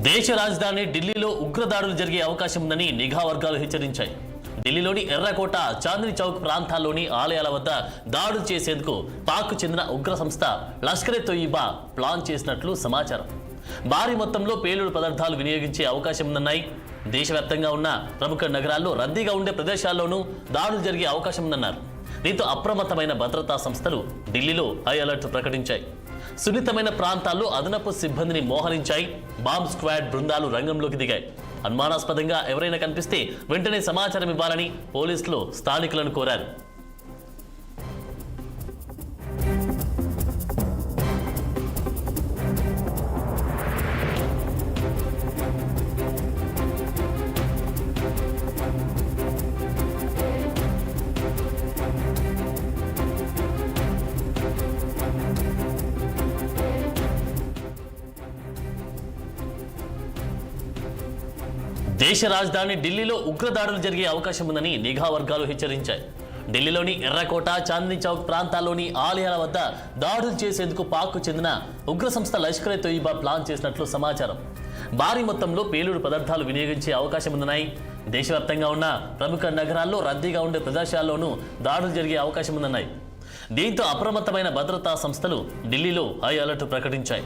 దేశ రాజధాని ఢిల్లీలో ఉగ్రదాడులు జరిగే అవకాశం ఉందని నిఘా వర్గాలు హెచ్చరించాయి. ఢిల్లీలోని ఎర్రకోట, చాందినీ చౌక్ ప్రాంతాల్లోని ఆలయాల వద్ద దాడులు చేసేందుకు పాక్కు చెందిన ఉగ్ర సంస్థ లష్కర్-ఎ-తోయిబా ప్లాన్ చేసినట్లు సమాచారం. భారీ మొత్తంలో పేలుడు పదార్థాలు వినియోగించే అవకాశం ఉందన్నాయి. దేశవ్యాప్తంగా ఉన్న ప్రముఖ నగరాల్లో రద్దీగా ఉండే ప్రదేశాల్లోనూ దాడులు జరిగే అవకాశం ఉందన్నారు. దీంతో అప్రమత్తమైన భద్రతా సంస్థలు ఢిల్లీలో హై అలర్ట్ ప్రకటించాయి. సున్నితమైన ప్రాంతాల్లో అదనపు సిబ్బందిని మోహరించాయి. బాంబ్ స్క్వాడ్ బృందాలు రంగంలోకి దిగాయి. అనుమానాస్పదంగా ఎవరైనా కనిపిస్తే వెంటనే సమాచారం ఇవ్వాలని పోలీసులు స్థానికులను కోరారు. దేశ రాజధాని ఢిల్లీలో ఉగ్రదాడులు జరిగే అవకాశం ఉందని నిఘా వర్గాలు హెచ్చరించాయి. ఢిల్లీలోని ఎర్రకోట, చాందినీ చౌక్ ప్రాంతాల్లోని ఆలయాల వద్ద దాడులు చేసేందుకు పాక్కు చెందిన ఉగ్ర సంస్థ లష్కర్-ఎ-తోయిబా ప్లాన్ చేసినట్లు సమాచారం. భారీ మొత్తంలో పేలుడు పదార్థాలు వినియోగించే అవకాశం ఉందన్నాయి. దేశవ్యాప్తంగా ఉన్న ప్రముఖ నగరాల్లో రద్దీగా ఉండే ప్రదేశాల్లోనూ దాడులు జరిగే అవకాశం ఉందన్నాయి. దీంతో అప్రమత్తమైన భద్రతా సంస్థలు ఢిల్లీలో హై అలర్ట్ ప్రకటించాయి.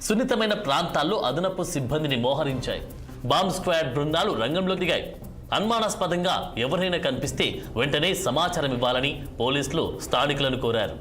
సున్నితమైన ప్రాంతాల్లో అదనపు సిబ్బందిని మోహరించాయి. బాంబ్ స్క్వాడ్ బృందాలు రంగంలోకి దిగాయి. అనుమానాస్పదంగా ఎవరైనా కనిపిస్తే వెంటనే సమాచారం ఇవ్వాలని పోలీసులు స్థానికులను కోరారు.